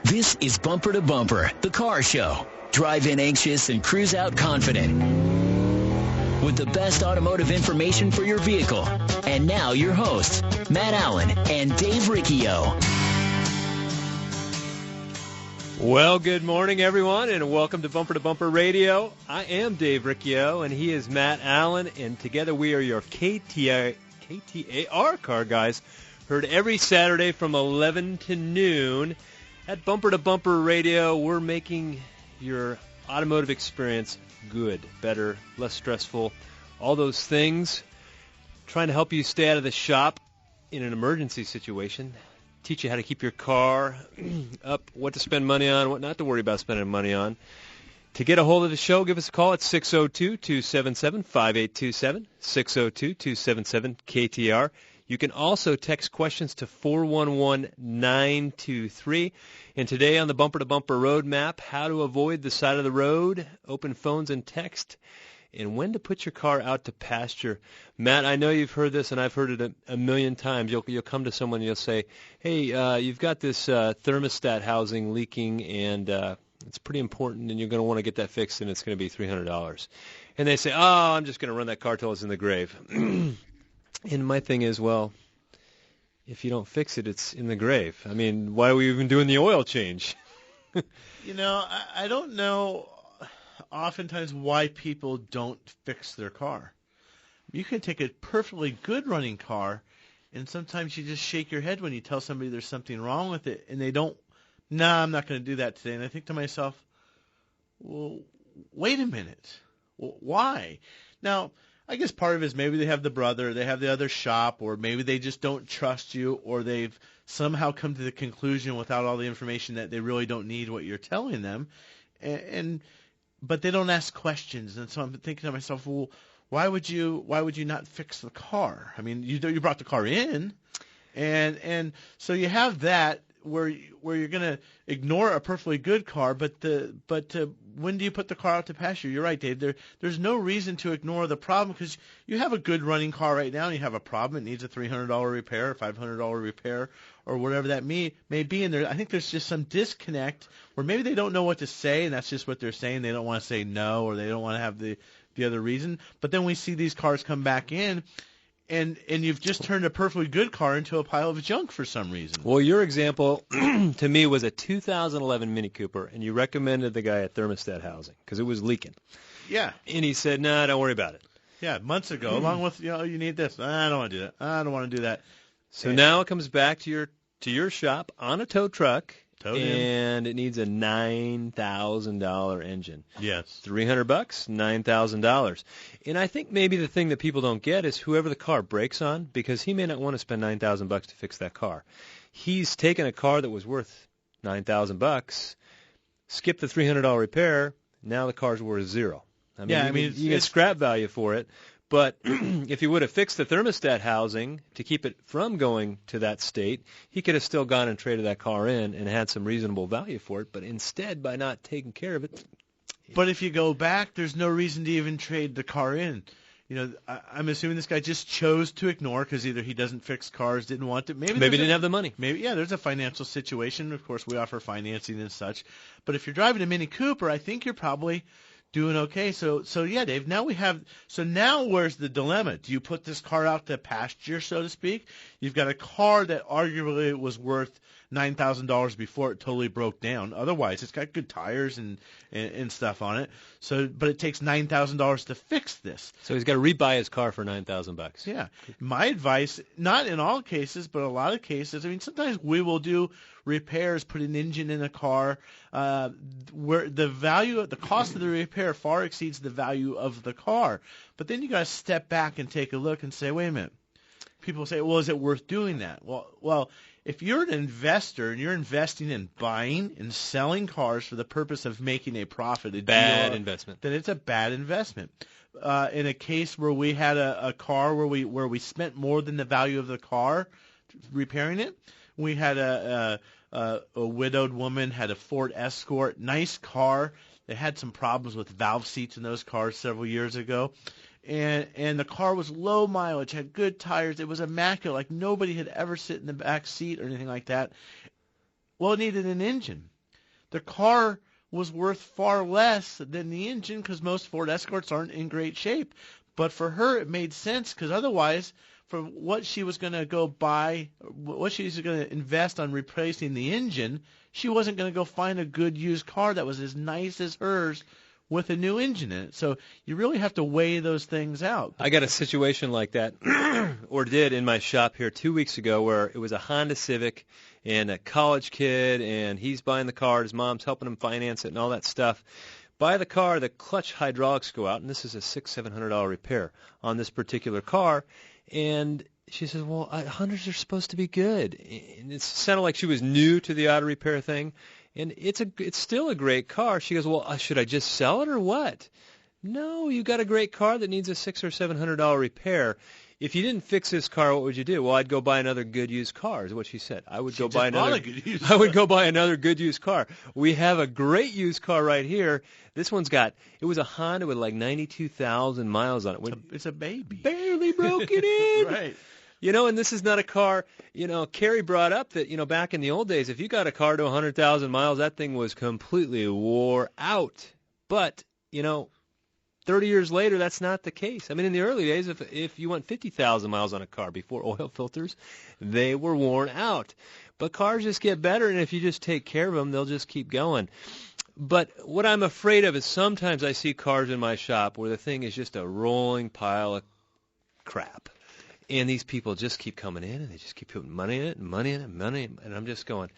This is Bumper to Bumper, the car show. Drive in anxious and cruise out confident. With the best automotive information for your vehicle. And now your hosts, Matt Allen and Dave Riccio. Well, good morning, everyone, and welcome to Bumper Radio. I am Dave Riccio, and he is Matt Allen, and together we are your KTAR car guys, heard every Saturday from 11 to noon. At Bumper to Bumper Radio, we're making your automotive experience good, better, less stressful, all those things. Trying to help you stay out of the shop in an emergency situation. Teach you how to keep your car up, what to spend money on, what not to worry about spending money on. To get a hold of the show, give us a call at 602-277-5827, 602-277-KTAR. You can also text questions to 411-923. And today on the Bumper to Bumper Roadmap, how to avoid the side of the road, open phones and text, and when to put your car out to pasture. Matt, I know you've heard this, and I've heard it a million times. You'll come to someone and you'll say, hey, you've got this thermostat housing leaking, and it's pretty important, and you're going to want to get that fixed, and it's going to be $300. And they say, oh, I'm just going to run that car till it's in the grave. And my thing is, well, if you don't fix it, it's in the grave. I mean, why are we even doing the oil change? You know, I don't know oftentimes why people don't fix their car. You can take a perfectly good running car, and sometimes you just shake your head when you tell somebody there's something wrong with it, and they don't, I'm not going to do that today. And I think to myself, well, wait a minute. Well, why? Now, I guess part of it is maybe they have the brother, they have the other shop, or maybe they just don't trust you, or they've somehow come to the conclusion without all the information that they really don't need what you're telling them, but they don't ask questions. And so I'm thinking to myself, well, why would you not fix the car? I mean, you brought the car in, and so you have that where you're going to ignore a perfectly good car, but when do you put the car out to pasture? You're right, Dave. There's no reason to ignore the problem, because you have a good running car right now, and you have a problem. It needs a $300 repair, $500 repair, or whatever that may be. And I think there's just some disconnect where maybe they don't know what to say, and that's just what they're saying. They don't want to say no, or they don't want to have the other reason. But then we see these cars come back in, and you've just turned a perfectly good car into a pile of junk for some reason. Well, your example to me was a 2011 Mini Cooper, and you recommended the guy a thermostat housing because it was leaking. Yeah. And he said, nah, don't worry about it. Yeah, months ago, along with, you need this. I don't want to do that. I don't want to do that. So now it comes back to your shop on a tow truck, and it needs a $9,000 engine. Yes. $300, $9,000. And I think maybe the thing that people don't get is whoever the car breaks on, because he may not want to spend $9,000 to fix that car. He's taken a car that was worth $9,000, skipped the $300 repair, now the car's worth $0. I mean, you get scrap value for it. But if he would have fixed the thermostat housing to keep it from going to that state, he could have still gone and traded that car in and had some reasonable value for it. But instead, by not taking care of it. But if you go back, there's no reason to even trade the car in. I'm assuming this guy just chose to ignore because either he doesn't fix cars, didn't want to. Maybe didn't have the money. Maybe, yeah, there's a financial situation. Of course, we offer financing and such. But if you're driving a Mini Cooper, I think you're probably doing okay. So yeah, Dave, now where's the dilemma? Do you put this car out to pasture, so to speak? You've got a car that arguably was worth $9,000 before it totally broke down. Otherwise, it's got good tires and stuff on it. But it takes $9,000 to fix this. So he's got to rebuy his car for $9,000. Yeah. My advice, not in all cases, but a lot of cases, I mean, sometimes we will do repairs, put an engine in a car where the cost of the repair far exceeds the value of the car. But then you got to step back and take a look and say, wait a minute. People say, well, is it worth doing that? Well, if you're an investor and you're investing in buying and selling cars for the purpose of making a profit, investment, then it's a bad investment. In a case where we had a car where we spent more than the value of the car repairing it, we had a widowed woman had a Ford Escort, nice car. They had some problems with valve seats in those cars several years ago. And the car was low mileage, had good tires. It was immaculate, like nobody had ever sit in the back seat or anything like that. Well, it needed an engine. the car was worth far less than the engine because most Ford Escorts aren't in great shape. But for her, it made sense because otherwise, for what she was going to go buy, what she was going to invest on replacing the engine, she wasn't going to go find a good used car that was as nice as hers with a new engine in it. So you really have to weigh those things out. I got a situation like that, or did, in my shop here 2 weeks ago, where it was a Honda Civic and a college kid, and he's buying the car, his mom's helping him finance it and all that stuff. Buy the car, the clutch hydraulics go out, and this is a $600-700 repair on this particular car. And she says, well, Hondas are supposed to be good. And it sounded like she was new to the auto repair thing. And it's still a great car. She goes, well, should I just sell it or what? No, you got a great car that needs a $600 or $700 repair. If you didn't fix this car, what would you do? Well, I'd go buy another good used car, is what she said. I would go buy another good used car. We have a great used car right here. This one's it was a Honda with like 92,000 miles on it. It's a baby. Barely broke it in. Right. And this is not a car, Carrie brought up that, back in the old days, if you got a car to 100,000 miles, that thing was completely wore out. But, 30 years later, that's not the case. I mean, in the early days, if you went 50,000 miles on a car before oil filters, they were worn out. But cars just get better, and if you just take care of them, they'll just keep going. But what I'm afraid of is sometimes I see cars in my shop where the thing is just a rolling pile of crap. And these people just keep coming in, and they just keep putting money in it, and money in it, and money in it. And I'm just going,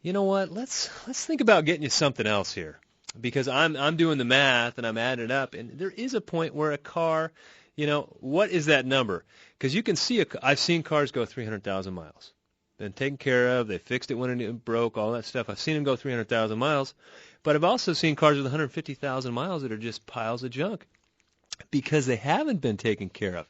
you know what? Let's think about getting you something else here, because I'm doing the math and I'm adding it up, and there is a point where a car, what is that number? Because you can see I've seen cars go 300,000 miles, been taken care of, they fixed it when it broke, all that stuff. I've seen them go 300,000 miles, but I've also seen cars with 150,000 miles that are just piles of junk because they haven't been taken care of.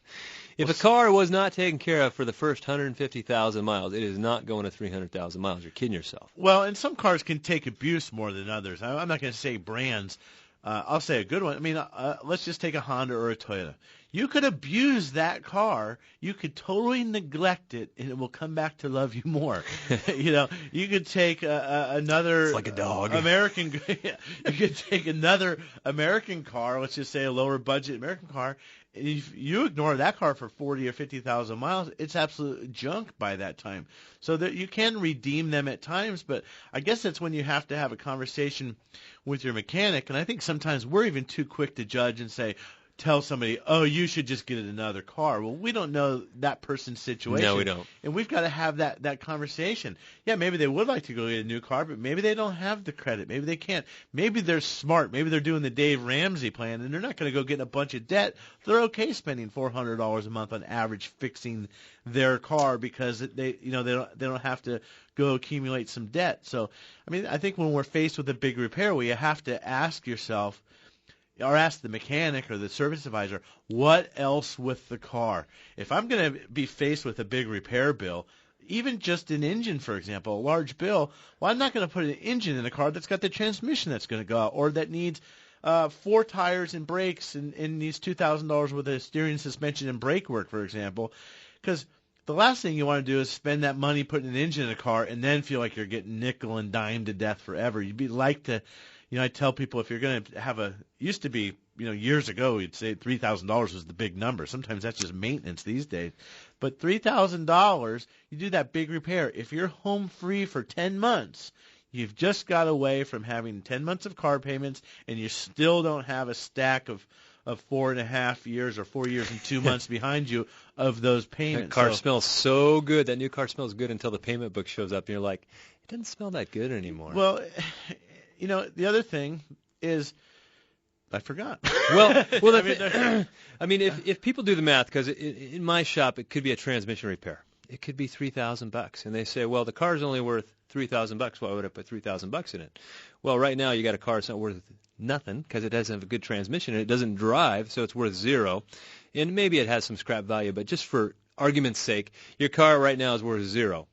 If a car was not taken care of for the first 150,000 miles, it is not going to 300,000 miles. You're kidding yourself. Well, and some cars can take abuse more than others. I'm not going to say brands. I'll say a good one. I mean, let's just take a Honda or a Toyota. You could abuse that car. You could totally neglect it, and it will come back to love you more. You could take another. It's like a dog. American. You could take another American car. Let's just say a lower budget American car. If you ignore that car for 40 or 50,000 miles, it's absolute junk by that time. So that you can redeem them at times, but I guess that's when you have to have a conversation with your mechanic. And I think sometimes we're even too quick to judge and tell somebody, oh, you should just get another car. Well, we don't know that person's situation. No, we don't. And we've got to have that conversation. Yeah, maybe they would like to go get a new car, but maybe they don't have the credit. Maybe they can't. Maybe they're smart. Maybe they're doing the Dave Ramsey plan, and they're not going to go get in a bunch of debt. They're okay spending $400 a month on average fixing their car because they don't have to go accumulate some debt. So, I mean, I think when we're faced with a big repair, we have to ask yourself, or ask the mechanic or the service advisor, what else with the car? If I'm going to be faced with a big repair bill, even just an engine, for example, a large bill, well, I'm not going to put an engine in a car that's got the transmission that's going to go out, or that needs 4 tires and brakes and needs $2,000 worth of steering, suspension, and brake work, for example, because the last thing you want to do is spend that money putting an engine in a car and then feel like you're getting nickel and dime to death forever. You'd like to... I tell people if you're going to have used to be, years ago, you'd say $3,000 was the big number. Sometimes that's just maintenance these days. But $3,000, you do that big repair. If you're home free for 10 months, you've just got away from having 10 months of car payments, and you still don't have a stack of 4.5 years or 4 years and 2 months behind you of those payments. That car smells so good. That new car smells good until the payment book shows up, and you're like, it doesn't smell that good anymore. Well, the other thing is, I forgot. Well, I mean, if people do the math, because in my shop it could be a transmission repair, it could be $3,000, and they say, well, the car's only worth $3,000. Why would I put $3,000 in it? Well, right now you got a car that's not worth nothing because it doesn't have a good transmission and it doesn't drive, so it's worth $0. And maybe it has some scrap value, but just for argument's sake, your car right now is worth $0.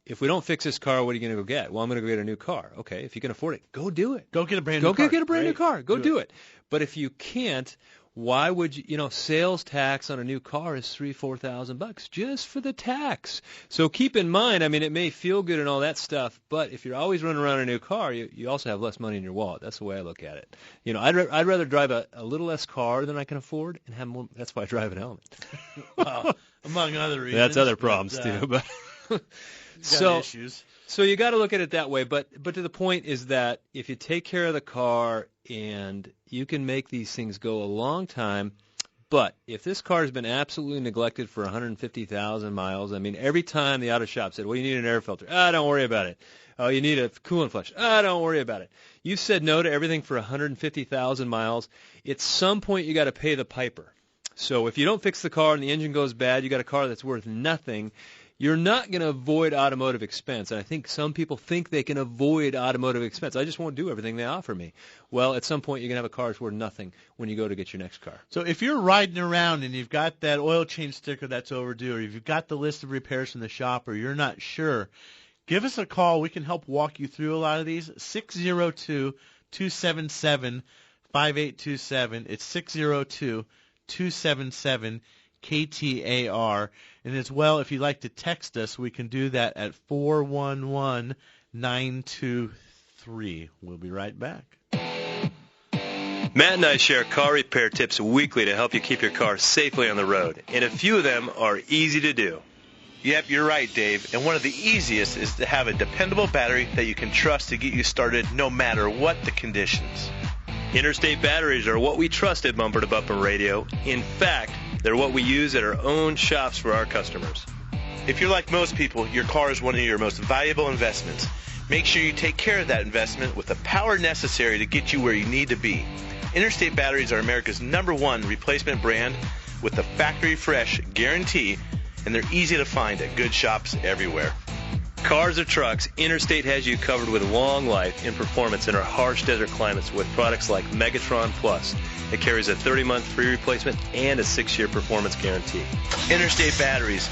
If we don't fix this car, what are you going to go get? Well, I'm going to go get a new car. Okay, if you can afford it, go do it. Go get a brand new car. Go get a brand new car. Go do it. But if you can't, Why would you, sales tax on a new car is $3,000-$4,000 just for the tax. So keep in mind, I mean, it may feel good and all that stuff, but if you're always running around a new car, you also have less money in your wallet. That's the way I look at it. I'd rather drive a little less car than I can afford and have more. That's why I drive an Element. Well, among other reasons. That's other problems too, but issues. So you got to look at it that way, but to the point is that if you take care of the car and you can make these things go a long time, but if this car has been absolutely neglected for 150,000 miles, I mean, every time the auto shop said, well, you need an air filter. Don't worry about it. Oh, you need a coolant flush. Don't worry about it. You've said no to everything for 150,000 miles. At some point, you got to pay the piper. So if you don't fix the car and the engine goes bad, you got a car that's worth nothing. You're not going to avoid automotive expense. And I think some people think they can avoid automotive expense. I just won't do everything they offer me. Well, at some point, you're going to have a car that's worth nothing when you go to get your next car. So if you're riding around and you've got that oil change sticker that's overdue, or if you've got the list of repairs from the shop, or you're not sure, give us a call. We can help walk you through a lot of these. 602-277-5827. It's 602-277-KTAR. And as well, if you'd like to text us, we can do that at 411-923. We'll be right back. Matt and I share car repair tips weekly to help you keep your car safely on the road, and a few of them are easy to do. Yep, you're right, Dave. And one of the easiest is to have a dependable battery that you can trust to get you started no matter what the conditions. Interstate batteries are what we trust at Bumper to Bumper Radio. In fact, they're what we use at our own shops for our customers. If you're like most people, your car is one of your most valuable investments. Make sure you take care of that investment with the power necessary to get you where you need to be. Interstate batteries are America's #1 replacement brand with the factory fresh guarantee, and they're easy to find at good shops everywhere. Cars or trucks, Interstate has you covered with long life and performance in our harsh desert climates with products like Megatron Plus. It carries a 30-month free replacement and a 6-year performance guarantee. Interstate batteries.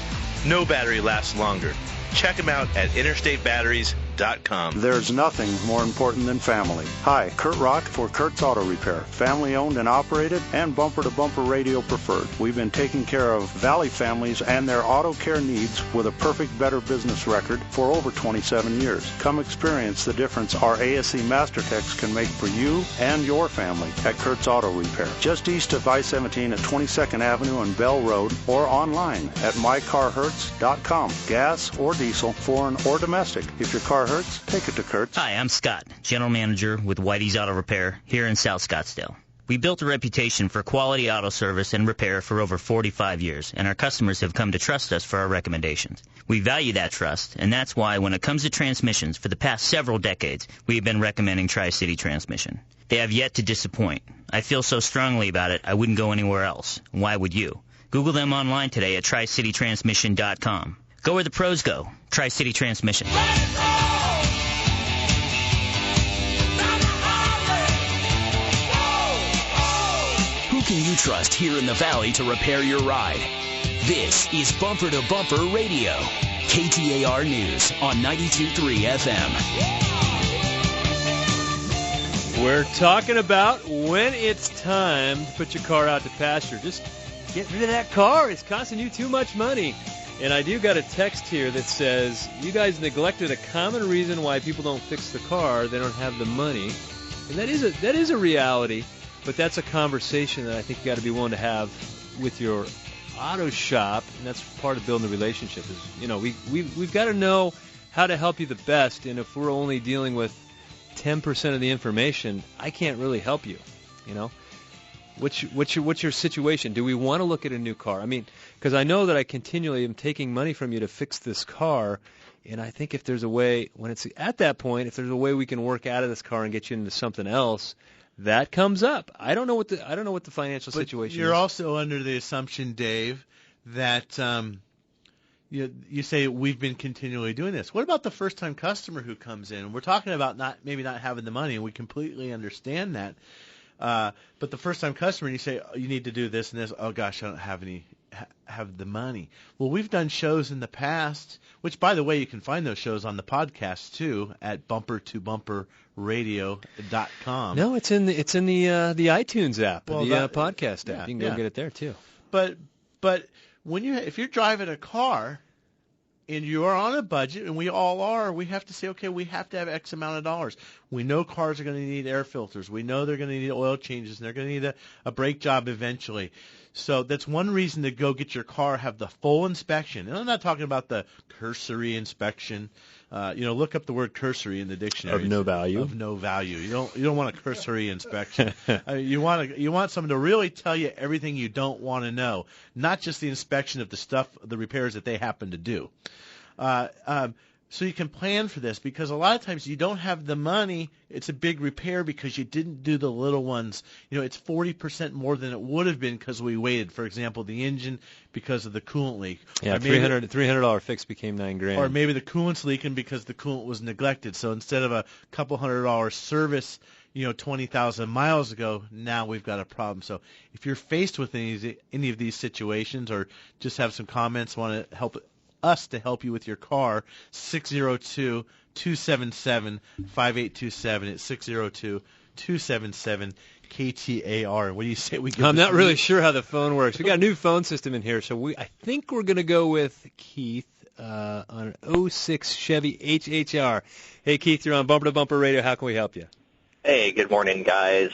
No battery lasts longer. Check them out at interstatebatteries.com. There's nothing more important than family. Hi, Kurt Rock for Kurt's Auto Repair. Family owned and operated and Bumper to Bumper Radio preferred. We've been taking care of Valley families and their auto care needs with a perfect Better Business record for over 27 years. Come experience the difference our ASE Master Techs can make for you and your family at Kurt's Auto Repair. Just east of I-17 at 22nd Avenue and Bell Road, or online at mycarhurts.com. Gas or diesel, foreign or domestic. If your car hurts, take it to Kurt's. Hi, I'm Scott, General Manager with Whitey's Auto Repair here in South Scottsdale. We built a reputation for quality auto service and repair for over 45 years, and our customers have come to trust us for our recommendations. We value that trust, and that's why when it comes to transmissions, for the past several decades, we have been recommending Tri-City Transmission. They have yet to disappoint. I feel so strongly about it, I wouldn't go anywhere else. Why would you? Google them online today at tricitytransmission.com. Go where the pros go. Tri-City Transmission. Who can you trust here in the Valley to repair your ride? This is Bumper to Bumper Radio. KTAR News on 92.3 FM. We're talking about when it's time to put your car out to pasture. Just get rid of that car. It's costing you too much money. And I do got a text here that says, you guys neglected a common reason why people don't fix the car. They don't have the money. And that is a reality, but that's a conversation that I think you got to be willing to have with your auto shop, and that's part of building a relationship. Is, we've got to know how to help you the best, and if we're only dealing with 10% of the information, I can't really help you, What's your situation? Do we want to look at a new car? I mean, because I know that I continually am taking money from you to fix this car, and I think if there's a way, when it's at that point, if there's a way we can work out of this car and get you into something else, that comes up. I don't know what the financial situation is. You're also under the assumption, Dave, that you say we've been continually doing this. What about the first-time customer who comes in? We're talking about maybe not having the money, and we completely understand that. But the first-time customer, and you say, oh, you need to do this and this. Oh, gosh, I don't have have the money. Well, we've done shows in the past, which, by the way, you can find those shows on the podcast too at bumpertobumperradio.com. No, it's in the iTunes app, Well, podcast app. yeah, You can yeah. go get it there too. But if you're driving a car and you are on a budget, and we all are, we have to say, okay, we have to have X amount of dollars. We know cars are going to need air filters. We know they're going to need oil changes, and they're going to need a brake job eventually. So that's one reason to go get your car, have the full inspection. And I'm not talking about the cursory inspection. Look up the word cursory in the dictionary. Of no value. Of no value. You don't want a cursory inspection. You want someone to really tell you everything you don't want to know, not just the inspection of the repairs that they happen to do. So you can plan for this, because a lot of times you don't have the money. It's a big repair because you didn't do the little ones. It's 40% more than it would have been because we waited. For example, the engine because of the coolant leak. Yeah, $300 fix became $9,000. Or maybe the coolant's leaking because the coolant was neglected. So instead of a couple $100 service, 20,000 miles ago, now we've got a problem. So if you're faced with any of these situations, or just have some comments, want to help us to help you with your car, 602-277-5827. It's 602-277-KTAR. What do you say we get? I'm not really sure how the phone works. We got a new phone system in here, so I think we're going to go with Keith on an 06 Chevy HHR. Hey, Keith, you're on Bumper to Bumper Radio. How can we help you? Hey, good morning, guys.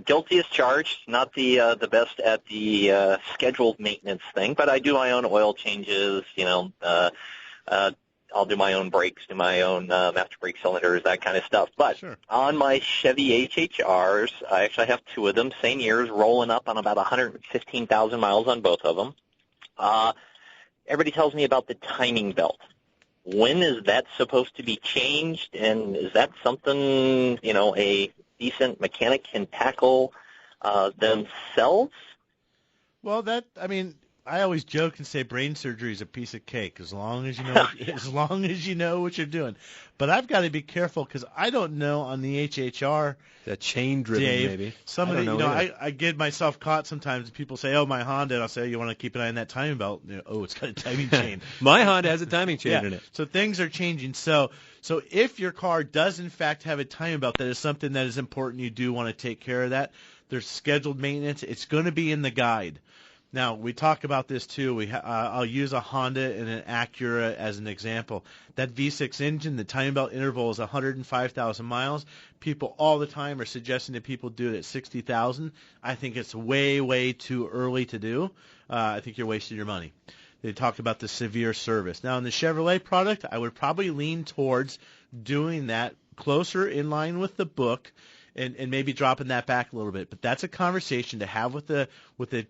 Guilty as charged. Not the best at the scheduled maintenance thing, but I do my own oil changes. I'll do my own brakes, do my own master brake cylinders, that kind of stuff. But Sure. On my Chevy HHRs, I actually have two of them, same years, rolling up on about 115,000 miles on both of them. Everybody tells me about the timing belt. When is that supposed to be changed, and is that something, a decent mechanic can tackle themselves? Well, I always joke and say brain surgery is a piece of cake as long as you know what you're doing. But I've got to be careful because I don't know on the HHR. That chain driven, Dave, maybe. Some of the, I get myself caught sometimes. People say, "Oh, my Honda," and I'll say, "You want to keep an eye on that timing belt?" Oh, it's got a timing chain. My Honda has a timing chain in it. So things are changing. So if your car does in fact have a timing belt, that is something that is important. You do want to take care of that. There's scheduled maintenance. It's going to be in the guide. Now, we talk about this too. I'll use a Honda and an Acura as an example. That V6 engine, the timing belt interval is 105,000 miles. People all the time are suggesting that people do it at 60,000. I think it's way, way too early to do. I think you're wasting your money. They talk about the severe service. Now, in the Chevrolet product, I would probably lean towards doing that closer in line with the book, and maybe dropping that back a little bit. But that's a conversation to have with the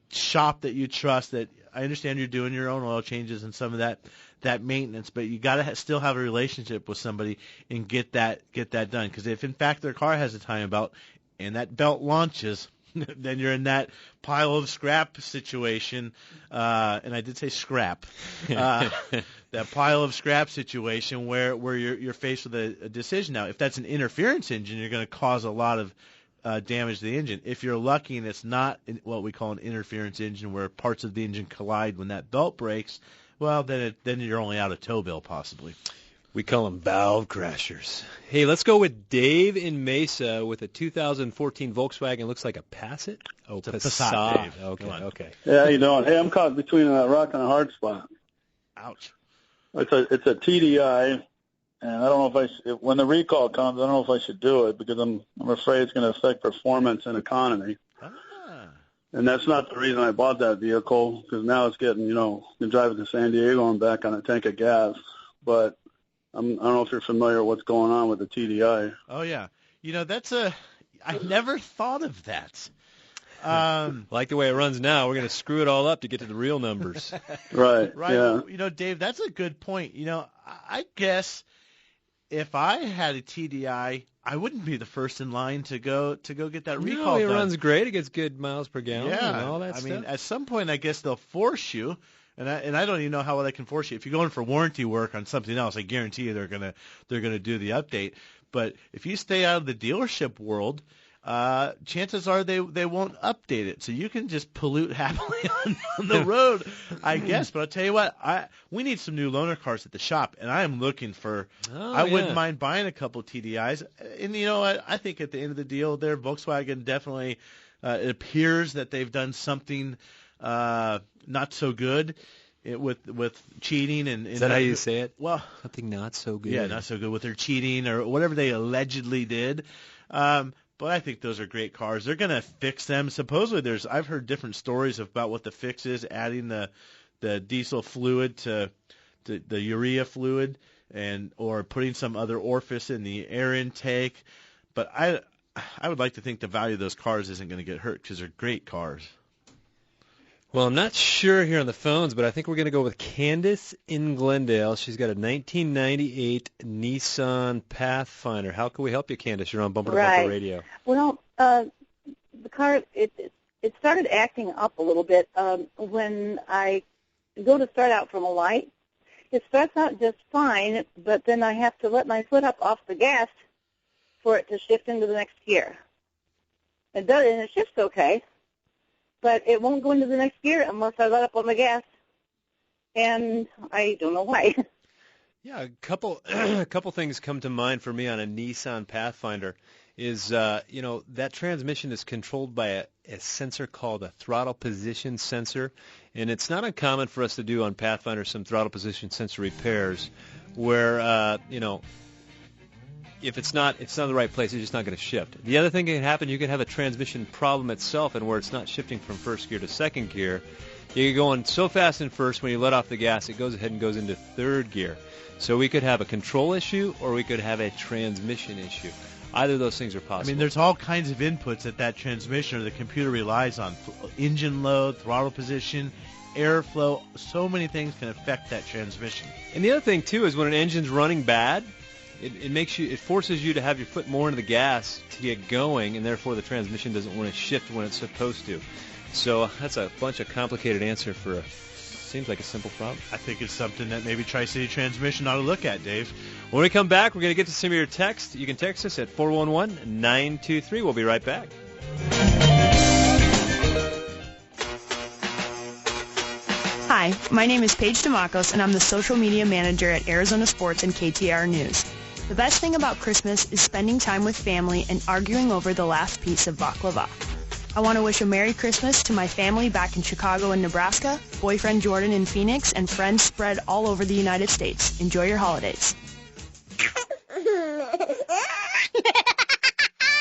shop that you trust. That I understand you're doing your own oil changes and some of that maintenance, but you got to still have a relationship with somebody and get that done. Because if in fact their car has a timing belt and that belt launches, then you're in that pile of scrap situation. And I did say scrap. That pile of scrap situation where you're faced with a decision. Now, if that's an interference engine, you're going to cause a lot of damage to the engine. If you're lucky and it's not what we call an interference engine, where parts of the engine collide when that belt breaks, well, then you're only out a tow bill possibly. We call them valve crashers. Hey, let's go with Dave in Mesa with a 2014 Volkswagen. Looks like a Passat. Oh, it's a Passat. Dave. Okay. Yeah, how you doing? Hey, I'm caught between a rock and a hard spot. Ouch. It's a TDI, and I don't know if when the recall comes, I don't know if I should do it because I'm afraid it's going to affect performance and economy. And that's not the reason I bought that vehicle, because now it's getting, you can drive it to San Diego and back on a tank of gas. But I don't know if you're familiar with what's going on with the TDI. Oh, yeah. I never thought of that. Like the way it runs now, we're going to screw it all up to get to the real numbers. Right. Yeah. Dave, that's a good point. I guess if I had a TDI, I wouldn't be the first in line to go get that recall it done. runs great. It gets good miles per gallon and all that stuff. I mean, at some point, I guess they'll force you, and I don't even know how well they can force you. If you're going for warranty work on something else, I guarantee you they're gonna do the update. But if you stay out of the dealership world, chances are they won't update it. So you can just pollute happily on the road, I guess. But I'll tell you what, we need some new loaner cars at the shop, and I am looking for. I wouldn't mind buying a couple TDIs. And you know what? I think at the end of the deal, there, Volkswagen definitely. It appears that they've done something not so good with cheating and. Is that how you say it? Well, something not so good. Yeah, not so good with their cheating or whatever they allegedly did. But I think those are great cars. They're going to fix them. Supposedly, I've heard different stories about what the fix is, adding the diesel fluid to the urea fluid, or putting some other orifice in the air intake. But I would like to think the value of those cars isn't going to get hurt because they're great cars. Well, I'm not sure here on the phones, but I think we're going to go with Candace in Glendale. She's got a 1998 Nissan Pathfinder. How can we help you, Candace? You're on Bumper to Bumper Radio. Well, the car, it started acting up a little bit when I go to start out from a light. It starts out just fine, but then I have to let my foot up off the gas for it to shift into the next gear. It does, and it shifts okay. But it won't go into the next gear unless I let up on the gas, and I don't know why. Yeah, a couple things come to mind for me on a Nissan Pathfinder. Is that transmission is controlled by a sensor called a throttle position sensor, and it's not uncommon for us to do on Pathfinder some throttle position sensor repairs, where if it's not in the right place, it's just not going to shift. The other thing that can happen, you can have a transmission problem itself, and where it's not shifting from first gear to second gear. You're going so fast in first, when you let off the gas, it goes ahead and goes into third gear. So we could have a control issue, or we could have a transmission issue. Either of those things are possible. I mean, there's all kinds of inputs that transmission or the computer relies on. Engine load, throttle position, airflow. So many things can affect that transmission. And the other thing, too, is when an engine's running bad, it forces you to have your foot more into the gas to get going, and therefore the transmission doesn't want to shift when it's supposed to. So that's a bunch of complicated answer for seems like a simple problem. I think it's something that maybe Tri-City Transmission ought to look at, Dave. When we come back, we're going to get to some of your texts. You can text us at 411-923. We'll be right back. Hi, my name is Paige DeMacos, and I'm the social media manager at Arizona Sports and KTAR News. The best thing about Christmas is spending time with family and arguing over the last piece of baklava. I want to wish a Merry Christmas to my family back in Chicago and Nebraska, boyfriend Jordan in Phoenix, and friends spread all over the United States. Enjoy your holidays.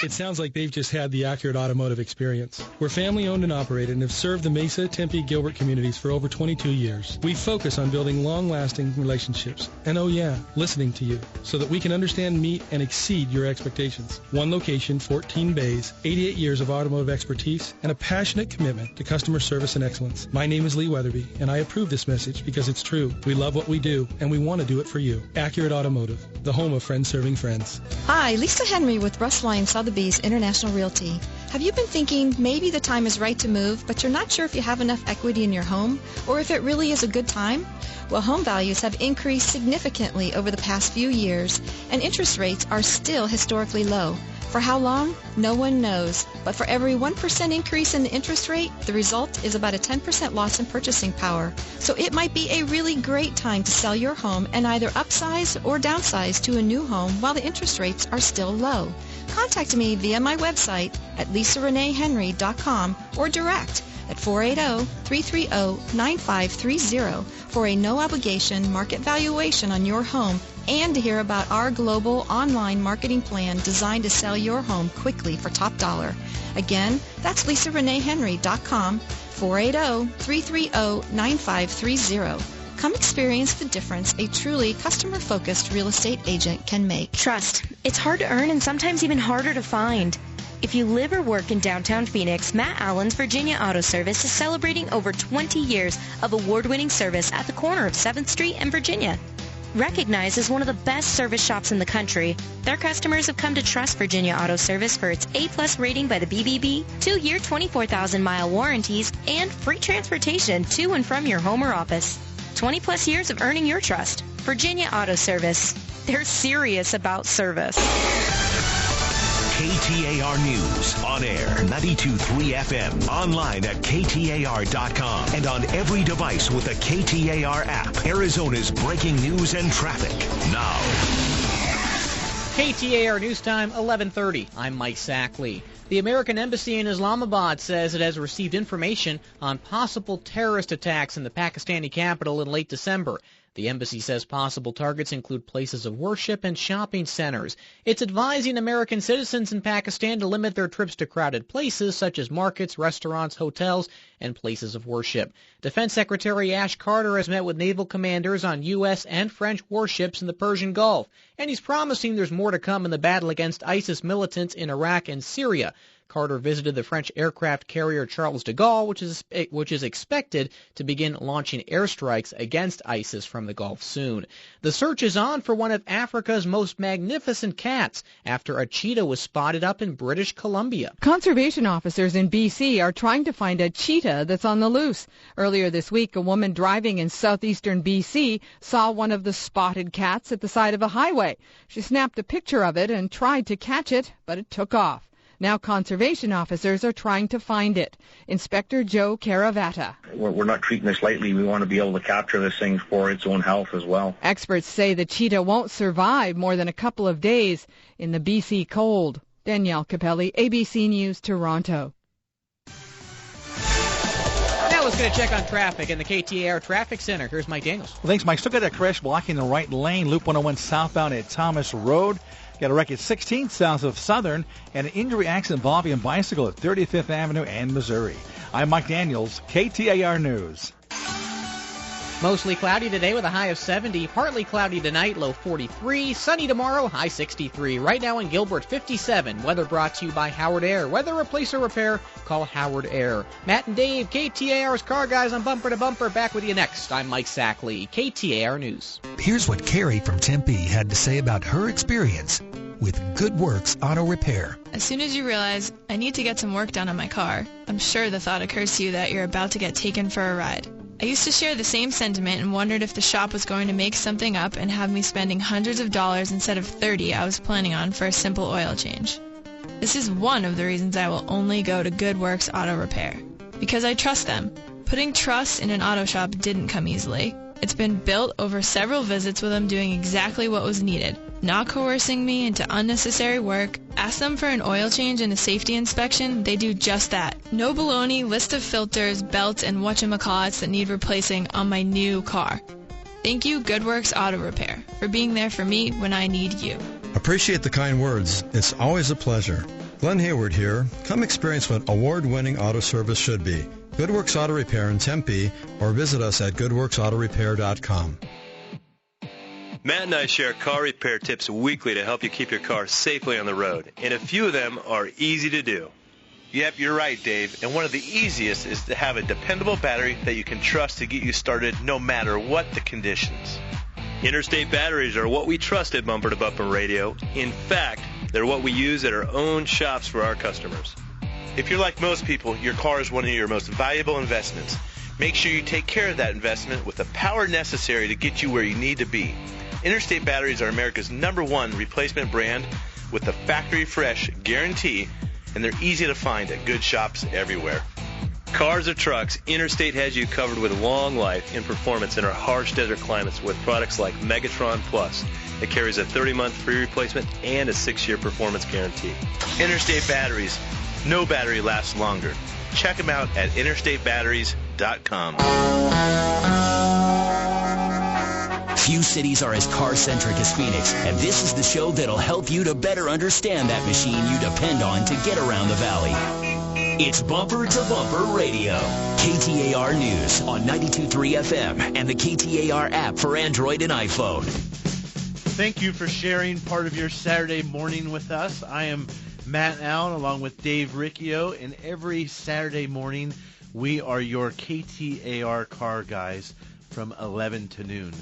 It sounds like they've just had the accurate automotive experience. We're family-owned and operated and have served the Mesa, Tempe, Gilbert communities for over 22 years. We focus on building long-lasting relationships and, oh yeah, listening to you so that we can understand, meet, and exceed your expectations. One location, 14 bays, 88 years of automotive expertise, and a passionate commitment to customer service and excellence. My name is Lee Weatherby, and I approve this message because it's true. We love what we do, and we want to do it for you. Accurate Automotive, the home of friends serving friends. Hi, Lisa Henry with Russ Lyon Sotheby's International Realty. Have you been thinking maybe the time is right to move, but you're not sure if you have enough equity in your home or if it really is a good time? Well, home values have increased significantly over the past few years, and interest rates are still historically low. For how long? No one knows. But for every 1% increase in the interest rate, the result is about a 10% loss in purchasing power. So it might be a really great time to sell your home and either upsize or downsize to a new home while the interest rates are still low. Contact me via my website at lisareneehenry.com or direct at 480-330-9530 for a no-obligation market valuation on your home and to hear about our global online marketing plan designed to sell your home quickly for top dollar. Again, that's lisareneehenry.com, 480-330-9530. Come experience the difference a truly customer-focused real estate agent can make. Trust. It's hard to earn and sometimes even harder to find. If you live or work in downtown Phoenix, Matt Allen's Virginia Auto Service is celebrating over 20 years of award-winning service at the corner of 7th Street and Virginia. Recognized as one of the best service shops in the country, their customers have come to trust Virginia Auto Service for its A+ rating by the BBB, 2-year 24,000-mile warranties, and free transportation to and from your home or office. 20-plus years of earning your trust. Virginia Auto Service. They're serious about service. KTAR News. On air, 92.3 FM. Online at KTAR.com. And on every device with the KTAR app. Arizona's breaking news and traffic. Now. KTAR News Time, 11:30. I'm Mike Sackley. The American Embassy in Islamabad says it has received information on possible terrorist attacks in the Pakistani capital in late December. The embassy says possible targets include places of worship and shopping centers. It's advising American citizens in Pakistan to limit their trips to crowded places such as markets, restaurants, hotels, and places of worship. Defense Secretary Ash Carter has met with naval commanders on U.S. and French warships in the Persian Gulf, and he's promising there's more to come in the battle against ISIS militants in Iraq and Syria. Carter visited the French aircraft carrier Charles de Gaulle, which is expected to begin launching airstrikes against ISIS from the Gulf soon. The search is on for one of Africa's most magnificent cats after a cheetah was spotted up in British Columbia. Conservation officers in BC are trying to find a cheetah that's on the loose. Earlier this week, a woman driving in southeastern BC saw one of the spotted cats at the side of a highway. She snapped a picture of it and tried to catch it, but it took off. Now conservation officers are trying to find it. Inspector Joe Caravata. We're not treating this lightly. We want to be able to capture this thing for its own health as well. Experts say the cheetah won't survive more than a couple of days in the BC cold. Danielle Capelli, ABC News, Toronto. Now let's get a check on traffic in the KTAR Traffic Center. Here's Mike Daniels. Well, thanks, Mike. Still got that crash blocking the right lane, Loop 101 southbound at Thomas Road. Got a wreck at 16th south of Southern and an injury accident involving a bicycle at 35th Avenue and Missouri. I'm Mike Daniels, KTAR News. Mostly cloudy today with a high of 70. Partly cloudy tonight, low 43. Sunny tomorrow, high 63. Right now in Gilbert, 57. Weather brought to you by Howard Air. Weather replace or repair, call Howard Air. Matt and Dave, KTAR's Car Guys on Bumper to Bumper. Back with you next. I'm Mike Sackley, KTAR News. Here's what Carrie from Tempe had to say about her experience with Good Works Auto Repair. As soon as you realize, I need to get some work done on my car, I'm sure the thought occurs to you that you're about to get taken for a ride. I used to share the same sentiment and wondered if the shop was going to make something up and have me spending hundreds of dollars instead of $30 I was planning on for a simple oil change. This is one of the reasons I will only go to Good Works Auto Repair. Because I trust them. Putting trust in an auto shop didn't come easily. It's been built over several visits with them doing exactly what was needed, not coercing me into unnecessary work. Ask them for an oil change and a safety inspection, they do just that. No baloney, list of filters, belts, and whatchamacallits that need replacing on my new car. Thank you, Good Works Auto Repair, for being there for me when I need you. Appreciate the kind words. It's always a pleasure. Glenn Hayward here. Come experience what award-winning auto service should be. Good Works Auto Repair in Tempe, or visit us at goodworksautorepair.com. Matt and I share car repair tips weekly to help you keep your car safely on the road, and a few of them are easy to do. Yep, you're right, Dave. And one of the easiest is to have a dependable battery that you can trust to get you started no matter what the conditions. Interstate batteries are what we trust at Bumper to Bumper Radio. In fact, they're what we use at our own shops for our customers. If you're like most people, your car is one of your most valuable investments. Make sure you take care of that investment with the power necessary to get you where you need to be. Interstate batteries are America's #1 replacement brand with the factory fresh guarantee, and they're easy to find at good shops everywhere. Cars or trucks, Interstate has you covered with long life and performance in our harsh desert climates with products like Megatron Plus. It carries a 30-month free replacement and a 6-year performance guarantee. Interstate batteries. No battery lasts longer. Check them out at interstatebatteries.com. Few cities are as car-centric as Phoenix, and this is the show that'll help you to better understand that machine you depend on to get around the valley. It's Bumper to Bumper Radio. KTAR News on 92.3 FM and the KTAR app for Android and iPhone. Thank you for sharing part of your Saturday morning with us. I am Matt Allen along with Dave Riccio, and every Saturday morning we are your KTAR car guys from 11 to noon.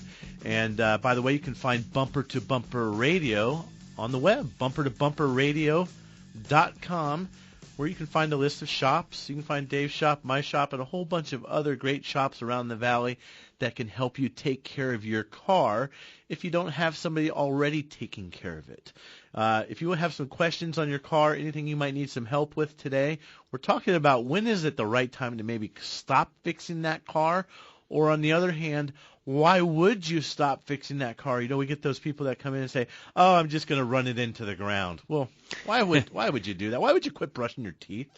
And by the way, you can find Bumper to Bumper Radio on the web, bumpertobumperradio.com, where you can find a list of shops. You can find Dave's shop, my shop, and a whole bunch of other great shops around the valley that can help you take care of your car if you don't have somebody already taking care of it. If you have some questions on your car, anything you might need some help with today, we're talking about when is it the right time to maybe stop fixing that car, or on the other hand, why would you stop fixing that car? You know, we get those people that come in and say, "Oh, I'm just going to run it into the ground." Well, why would you do that? Why would you quit brushing your teeth?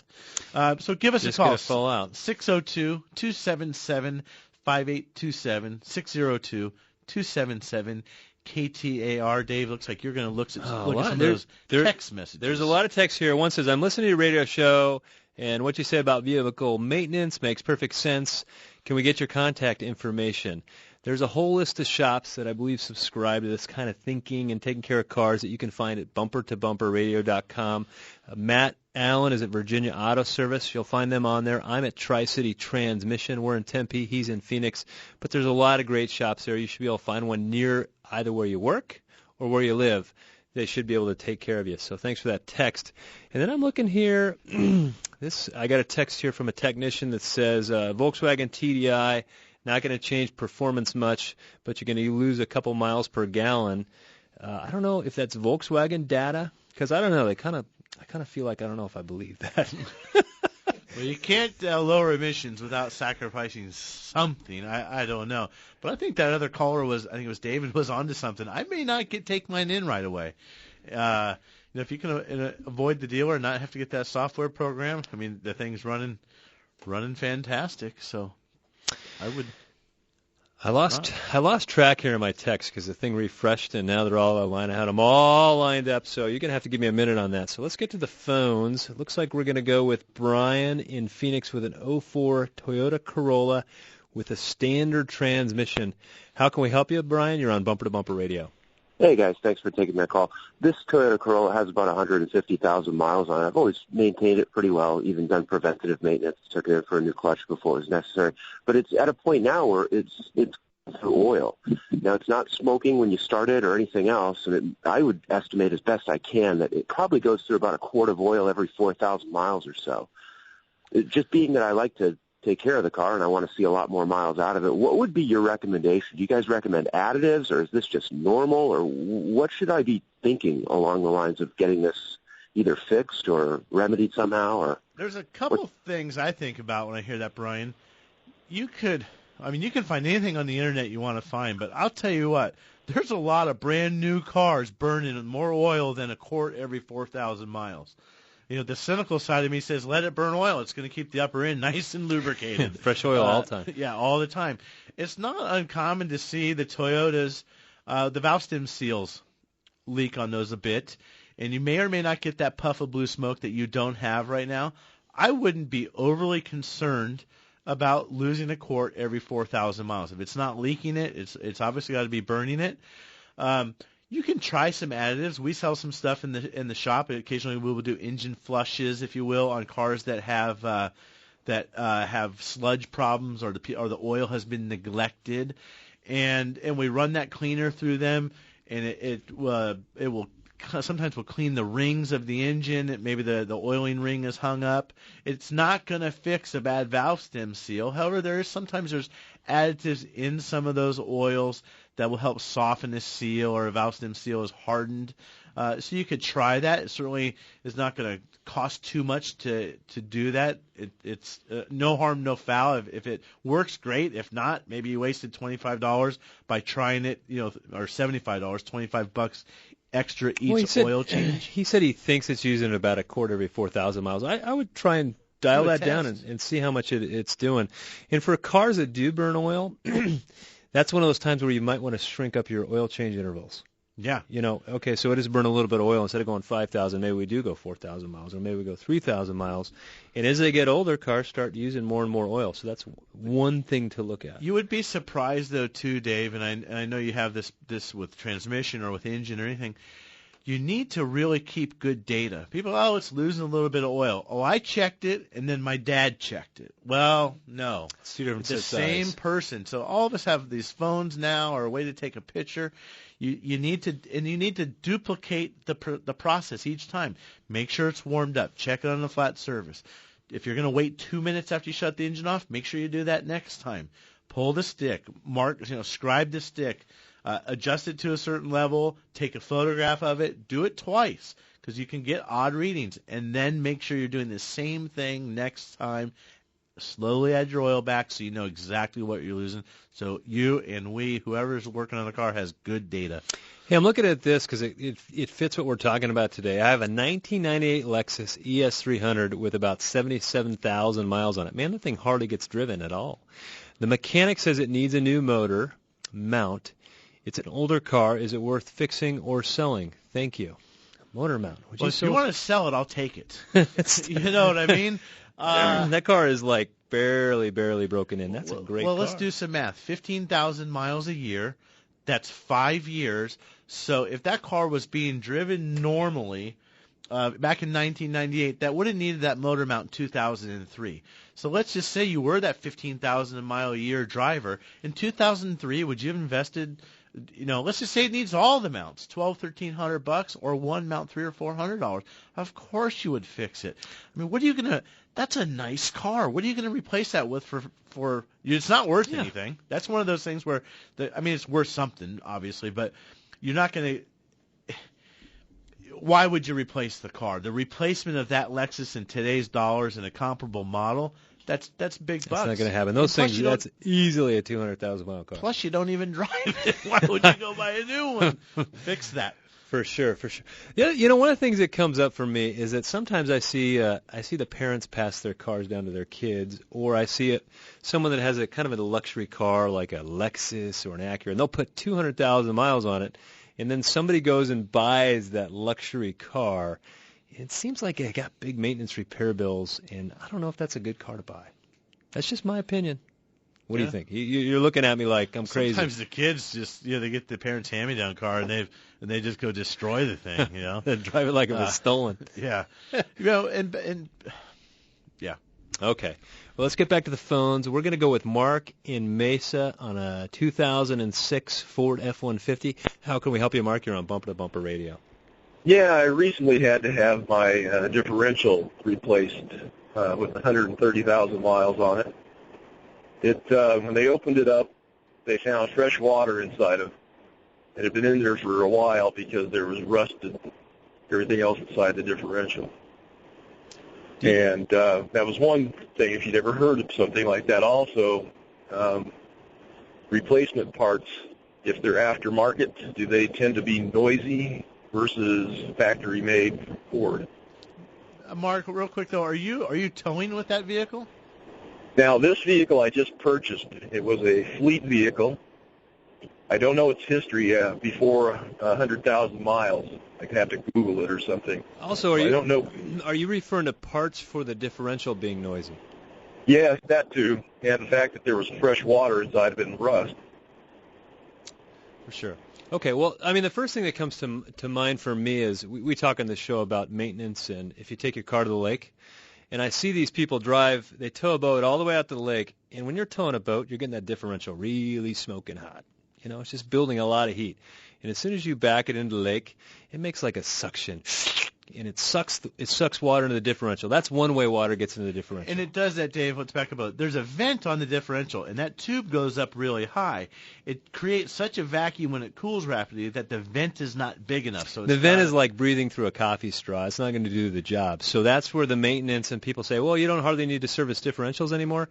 So give us a call. Just fall out. 602-277-5827, 602-277 KTAR. Dave, looks like you're going to look at some of those text messages. There's a lot of text here. One says, "I'm listening to your radio show, and what you say about vehicle maintenance makes perfect sense. Can we get your contact information?" There's a whole list of shops that I believe subscribe to this kind of thinking and taking care of cars that you can find at bumpertobumperradio.com. Matt Allen is at Virginia Auto Service. You'll find them on there. I'm at Tri-City Transmission. We're in Tempe. He's in Phoenix. But there's a lot of great shops there. You should be able to find one near either where you work or where you live. They should be able to take care of you. So thanks for that text. And then I'm looking here. I got a text here from a technician that says Volkswagen TDI, not going to change performance much, but you're going to lose a couple miles per gallon. I don't know if that's Volkswagen data, because I don't know. I kind of feel like I don't know if I believe that. Well, you can't lower emissions without sacrificing something. I don't know. But I think that other caller David, was onto something. I may not take mine in right away. If you can avoid the dealer and not have to get that software program, I mean, the thing's running fantastic. So I would. I lost track here in my text because the thing refreshed, and now they're all lined. I had them all lined up, so you're going to have to give me a minute on that. So let's get to the phones. It looks like we're going to go with Brian in Phoenix with an 04 Toyota Corolla with a standard transmission. How can we help you, Brian? You're on Bumper to Bumper Radio. Hey, guys. Thanks for taking my call. This Toyota Corolla has about 150,000 miles on it. I've always maintained it pretty well, even done preventative maintenance, took it in for a new clutch before it was necessary. But it's at a point now where it's through oil. Now, it's not smoking when you start it or anything else, and I would estimate as best I can that it probably goes through about a quart of oil every 4,000 miles or so. It, just being that I like to take care of the car and I want to see a lot more miles out of it, what would be your recommendation? Do you guys recommend additives, or is this just normal, or what should I be thinking along the lines of getting this either fixed or remedied somehow? Or there's a couple things I think about when I hear that, Brian. You can find anything on the internet you want to find, but I'll tell you what, there's a lot of brand new cars burning more oil than a quart every 4,000 miles. You know, the cynical side of me says, let it burn oil. It's going to keep the upper end nice and lubricated. Fresh oil all the time. Yeah, all the time. It's not uncommon to see the Toyotas, the valve stem seals leak on those a bit, and you may or may not get that puff of blue smoke that you don't have right now. I wouldn't be overly concerned about losing a quart every 4,000 miles. If it's not leaking it, it's obviously got to be burning it. You can try some additives. We sell some stuff in the shop. Occasionally we will do engine flushes, if you will, on cars that have sludge problems or the oil has been neglected, and we run that cleaner through them, and it will sometimes we'll clean the rings of the engine. Maybe the oiling ring is hung up. It's not going to fix a bad valve stem seal. However, sometimes there's additives in some of those oils that will help soften the seal, or a valve stem seal is hardened. So you could try that. It certainly is not going to cost too much to do that. It's no harm, no foul. If it works, great. If not, maybe you wasted $25 by trying it, or $75, $25 extra each oil change. He said he thinks it's using about a quart every 4,000 miles. I would try and dial that down and see how much it's doing. And for cars that do burn oil, that's one of those times where you might want to shrink up your oil change intervals. Yeah. Okay, so it is burn a little bit of oil. Instead of going 5,000, maybe we do go 4,000 miles, or maybe we go 3,000 miles. And as they get older, cars start using more and more oil. So that's one thing to look at. You would be surprised, though, too, Dave, and I know you have this with transmission or with engine or anything. You need to really keep good data. People, it's losing a little bit of oil. Oh, I checked it, and then my dad checked it. Well, no. It's two different It's the same person. So all of us have these phones now, or a way to take a picture. You need to duplicate the process each time. Make sure it's warmed up. Check it on the flat surface. If you're going to wait 2 minutes after you shut the engine off, make sure you do that next time. Pull the stick, scribe the stick. adjust it to a certain level, take a photograph of it, do it twice because you can get odd readings, and then make sure you're doing the same thing next time. Slowly add your oil back so you know exactly what you're losing. So you and whoever's working on the car has good data. Hey, I'm looking at this because it fits what we're talking about today. I have a 1998 Lexus ES300 with about 77,000 miles on it. Man, that thing hardly gets driven at all. The mechanic says it needs a new motor mount. It's an older car. Is it worth fixing or selling? Thank you. Motor mount. Well, if you want to sell it, I'll take it. You know what I mean? That car is like barely broken in. That's a great car. Well, let's do some math. 15,000 miles a year. That's 5 years. So if that car was being driven normally back in 1998, that would have needed that motor mount in 2003. So let's just say you were that 15,000 mile a year driver. In 2003, would you have invested, let's just say it needs all the mounts, $1,200-$1,300, or one mount $300 or $400. Of course you would fix it. I mean, what are you going to – that's a nice car. What are you going to replace that with for it's not worth anything. That's one of those things where, it's worth something, obviously, but you're not going to – why would you replace the car? The replacement of that Lexus in today's dollars in a comparable model, that's big bucks. That's not going to happen. Those things, that's easily a 200,000-mile car. Plus, you don't even drive it. Why would you go buy a new one? Fix that. For sure. Yeah, one of the things that comes up for me is that sometimes I see the parents pass their cars down to their kids, or I see someone that has a kind of a luxury car like a Lexus or an Acura, and they'll put 200,000 miles on it, and then somebody goes and buys that luxury car. It seems like it got big maintenance repair bills, and I don't know if that's a good car to buy. That's just my opinion. What do you think? You're looking at me like I'm crazy. Sometimes the kids just, they get the parents' hand-me-down car and they just go destroy the thing, They drive it like it was stolen. Yeah. And yeah. Okay. Well, let's get back to the phones. We're going to go with Mark in Mesa on a 2006 Ford F-150. How can we help you, Mark? You're on Bumper to Bumper Radio. Yeah, I recently had to have my differential replaced with 130,000 miles on it. When they opened it up, they found fresh water inside of it. It had been in there for a while because there was rust and everything else inside the differential. And that was one thing, if you'd ever heard of something like that. Also, replacement parts, if they're aftermarket, do they tend to be noisy versus factory-made Ford? Mark, real quick, though, are you towing with that vehicle? Now, this vehicle I just purchased, it was a fleet vehicle. I don't know its history before 100,000 miles. I could have to Google it or something. Also, I don't know. Are you referring to parts for the differential being noisy? Yeah, that too. And the fact that there was fresh water inside of it and rust. For sure. Okay, well, the first thing that comes to mind for me is we talk on the show about maintenance, and if you take your car to the lake, and I see these people they tow a boat all the way out to the lake, and when you're towing a boat, you're getting that differential really smoking hot. It's just building a lot of heat. And as soon as you back it into the lake, it makes like a suction, and it sucks water into the differential. That's one way water gets into the differential. And it does that, Dave. Let's back up. There's a vent on the differential, and that tube goes up really high. It creates such a vacuum when it cools rapidly that the vent is not big enough. So the vent is like breathing through a coffee straw. It's not going to do the job. So that's where the maintenance, and people say, well, you don't hardly need to service differentials anymore.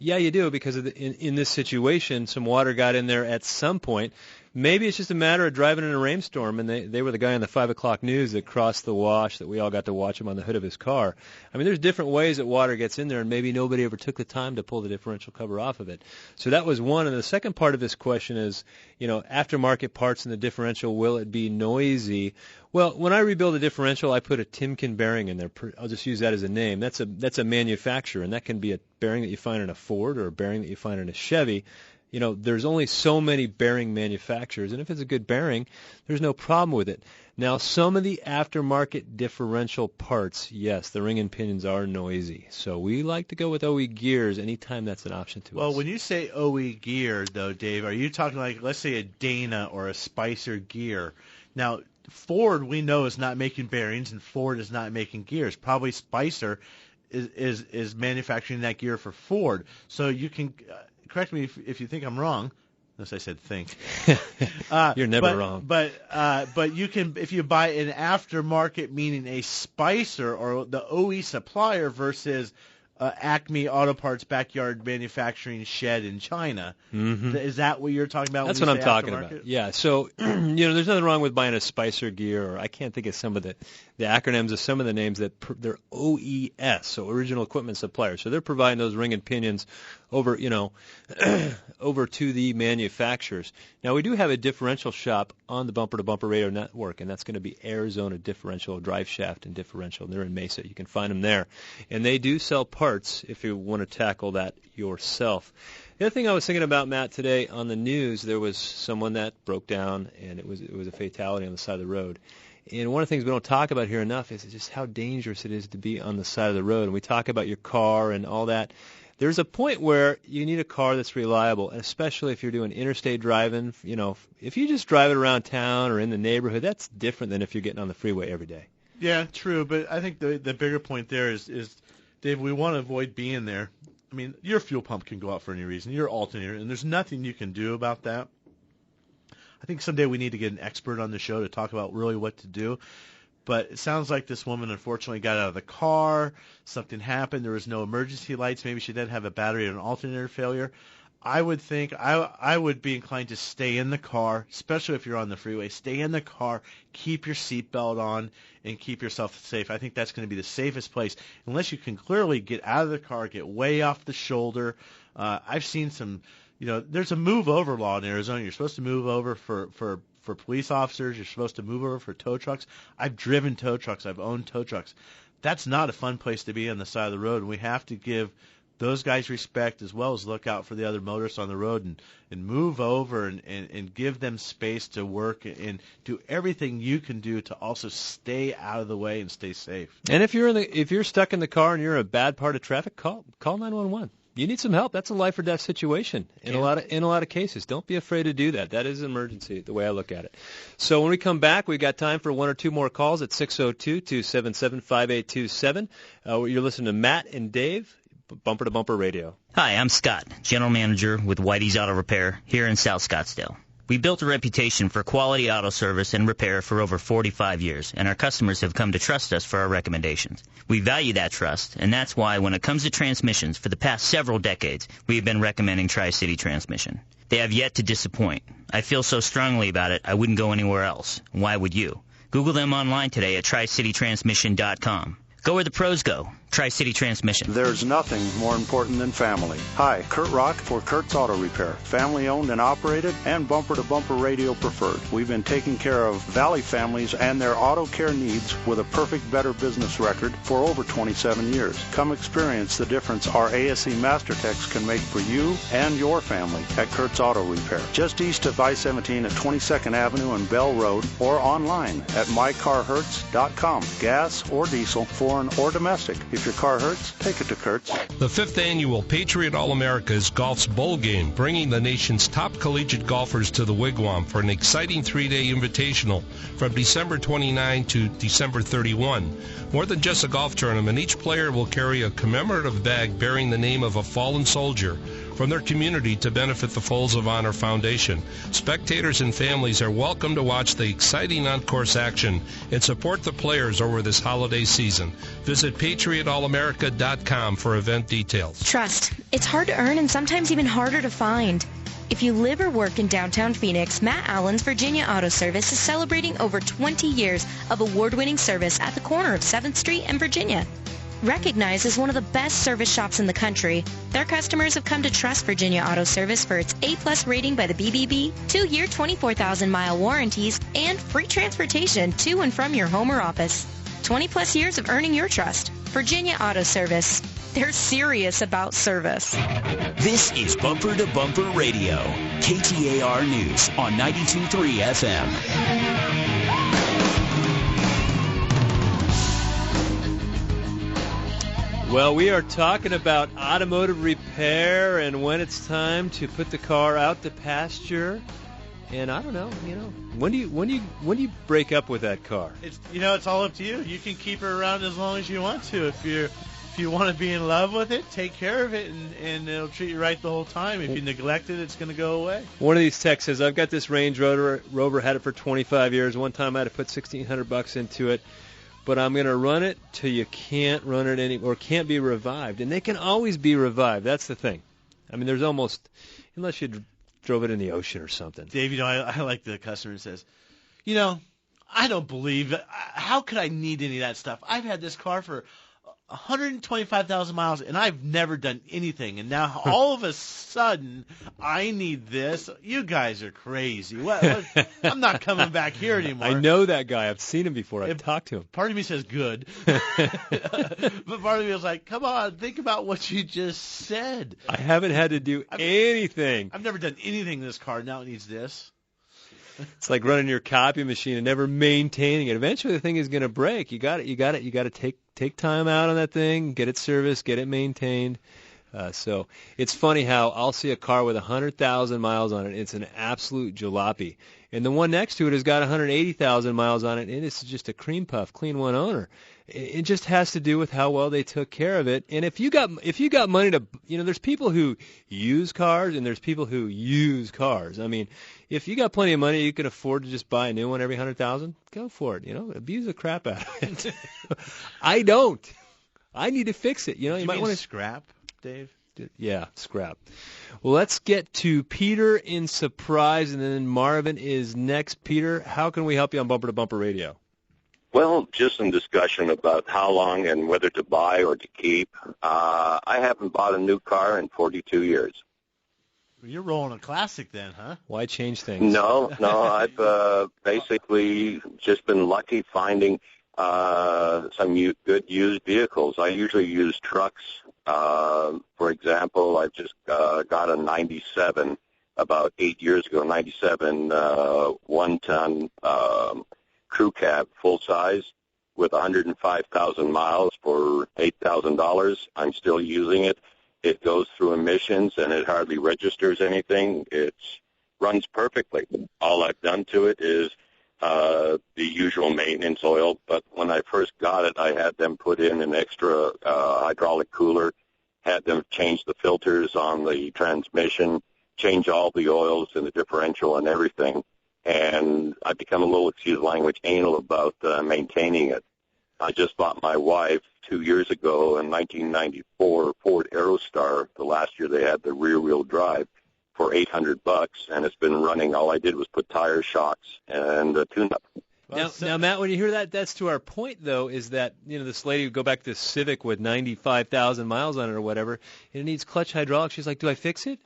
Yeah, you do, because in this situation, some water got in there at some point. Maybe it's just a matter of driving in a rainstorm, and they were the guy on the 5 o'clock news that crossed the wash that we all got to watch him on the hood of his car. There's different ways that water gets in there, and maybe nobody ever took the time to pull the differential cover off of it. So that was one. And the second part of this question is, aftermarket parts in the differential, will it be noisy? Well, when I rebuild a differential, I put a Timken bearing in there. I'll just use that as a name. That's a manufacturer, and that can be a bearing that you find in a Ford or a bearing that you find in a Chevy. There's only so many bearing manufacturers, and if it's a good bearing, there's no problem with it. Now, some of the aftermarket differential parts, yes, the ring and pinions are noisy. So we like to go with OE gears anytime that's an option to us. Well, when you say OE gear, though, Dave, are you talking like, let's say, a Dana or a Spicer gear? Now, Ford, we know, is not making bearings, and Ford is not making gears. Probably Spicer is manufacturing that gear for Ford. So you can correct me if you think I'm wrong. Unless I said think. You're never wrong. But you can, if you buy an aftermarket, meaning a Spicer or the OE supplier versus Acme Auto Parts backyard manufacturing shed in China. Mm-hmm. Is that what you're talking about? That's when what you I'm say talking aftermarket? about. Yeah. So there's nothing wrong with buying a Spicer gear, or I can't think of some of the acronyms of some of the names that they're OES, so original equipment supplier. So they're providing those ring and pinions over, over to the manufacturers. Now we do have a differential shop on the Bumper to Bumper Radio Network, and that's going to be Arizona Differential Drive Shaft and Differential. They're in Mesa. You can find them there, and they do sell parts if you want to tackle that yourself. The other thing I was thinking about, Matt, today on the news, there was someone that broke down, and it was a fatality on the side of the road. And one of the things we don't talk about here enough is just how dangerous it is to be on the side of the road. And we talk about your car and all that. There's a point where you need a car that's reliable, and especially if you're doing interstate driving. If you just drive it around town or in the neighborhood, that's different than if you're getting on the freeway every day. Yeah, true. But I think the bigger point there is, Dave, we want to avoid being there. I mean, your fuel pump can go out for any reason, your alternator, and there's nothing you can do about that. I think someday we need to get an expert on the show to talk about really what to do. But it sounds like this woman unfortunately got out of the car, something happened, there was no emergency lights, maybe she did have a battery or an alternator failure. I would think I would be inclined to stay in the car, especially if you're on the freeway. Stay in the car, keep your seatbelt on, and keep yourself safe. I think that's going to be the safest place, unless you can clearly get out of the car, get way off the shoulder. I've seen some, there's a move over law in Arizona. You're supposed to move over for police officers. You're supposed to move over for tow trucks. I've driven tow trucks. I've owned tow trucks. That's not a fun place to be on the side of the road, and we have to give those guys respect as well as look out for the other motorists on the road and move over and give them space to work and do everything you can do to also stay out of the way and stay safe. And if you're stuck in the car and you're in a bad part of traffic, call 911. You need some help. That's a life or death situation in a lot of cases. Don't be afraid to do that. That is an emergency, the way I look at it. So when we come back, we've got time for one or two more calls at 602-277-5827. You're listening to Matt and Dave, Bumper to Bumper Radio. Hi, I'm Scott, General Manager with Whitey's Auto Repair here in South Scottsdale. We built a reputation for quality auto service and repair for over 45 years, and our customers have come to trust us for our recommendations. We value that trust, and that's why when it comes to transmissions, for the past several decades, we have been recommending Tri-City Transmission. They have yet to disappoint. I feel so strongly about it, I wouldn't go anywhere else. Why would you? Google them online today at tricitytransmission.com. Go where the pros go. Tri-City Transmission. There's nothing more important than family. Hi, Kurt Rock for Kurt's Auto Repair. Family owned and operated and Bumper to Bumper Radio preferred. We've been taking care of Valley families and their auto care needs with a perfect Better Business record for over 27 years. Come experience the difference our ASE Master Techs can make for you and your family at Kurt's Auto Repair. Just east of I-17 at 22nd Avenue and Bell Road, or online at mycarhurts.com. Gas or diesel, foreign or domestic. If your car hurts, take it to Kurt's. The 5th annual Patriot All-America's Golf's Bowl Game, bringing the nation's top collegiate golfers to the Wigwam for an exciting 3-day invitational from December 29 to December 31. More than just a golf tournament, each player will carry a commemorative bag bearing the name of a fallen soldier from their community to benefit the Folds of Honor Foundation. Spectators and families are welcome to watch the exciting on-course action and support the players over this holiday season. Visit PatriotAllAmerica.com for event details. Trust. It's hard to earn and sometimes even harder to find. If you live or work in downtown Phoenix, Matt Allen's Virginia Auto Service is celebrating over 20 years of award-winning service at the corner of 7th Street and Virginia. Recognized as one of the best service shops in the country, their customers have come to trust Virginia Auto Service for its A+ rating by the BBB, 2-year 24,000-mile warranties, and free transportation to and from your home or office. 20-plus years of earning your trust. Virginia Auto Service. They're serious about service. This is Bumper to Bumper Radio, KTAR News on 92.3 FM. Well, we are talking about automotive repair and when it's time to put the car out to pasture. And I don't know, when do you break up with that car? It's all up to you. You can keep her around as long as you want to. If if you want to be in love with it, take care of it, and it'll treat you right the whole time. If you neglect it, it's going to go away. One of these texts says, I've got this Range Rover, had it for 25 years. One time I had to put $1,600 into it, but I'm going to run it till you can't run it anymore, can't be revived. And they can always be revived. That's the thing. I mean, there's almost, unless you drove it in the ocean or something. Dave, I like the customer who says, I don't believe it. How could I need any of that stuff? I've had this car for 125,000 miles, and I've never done anything. And now all of a sudden, I need this. You guys are crazy. What? I'm not coming back here anymore. I know that guy. I've seen him before. I've talked to him. Part of me says good. But part of me was like, come on, think about what you just said. I haven't had to do anything. I've never done anything in this car. Now it needs this. It's like running your copy machine and never maintaining it. Eventually, the thing is going to break. You got to take time out on that thing, get it serviced, get it maintained. So it's funny how I'll see a car with 100,000 miles on it. It's an absolute jalopy, and the one next to it has got 180,000 miles on it, and it's just a cream puff, clean one owner. It just has to do with how well they took care of it. And if you got money to, there's people who use cars and there's people who use cars. I mean, if you got plenty of money, you can afford to just buy a new one every 100,000. Go for it. Abuse the crap out of it. I don't. I need to fix it. You might want to scrap, Dave. Yeah, scrap. Well, let's get to Peter in Surprise, and then Marvin is next. Peter, how can we help you on Bumper to Bumper Radio? Well, just some discussion about how long and whether to buy or to keep. I haven't bought a new car in 42 years. You're rolling a classic then, huh? Why change things? No, I've basically just been lucky finding some good used vehicles. I usually use trucks. For example, I just got a 97 about 8 years ago, 97 one-ton crew cab, full size, with 105,000 miles for $8,000. I'm still using it. It goes through emissions, and it hardly registers anything. It runs perfectly. All I've done to it is the usual maintenance oil, but when I first got it, I had them put in an extra hydraulic cooler, had them change the filters on the transmission, change all the oils in the differential and everything. And I've become a little, excuse the language, anal about maintaining it. I just bought my wife 2 years ago in 1994 Ford Aerostar. The last year they had the rear-wheel drive for $800, and it's been running. All I did was put tire shocks and a tune-up. Now, Matt, when you hear that, that's to our point, though, is that, this lady would go back to this Civic with 95,000 miles on it or whatever, and it needs clutch hydraulics. She's like, do I fix it?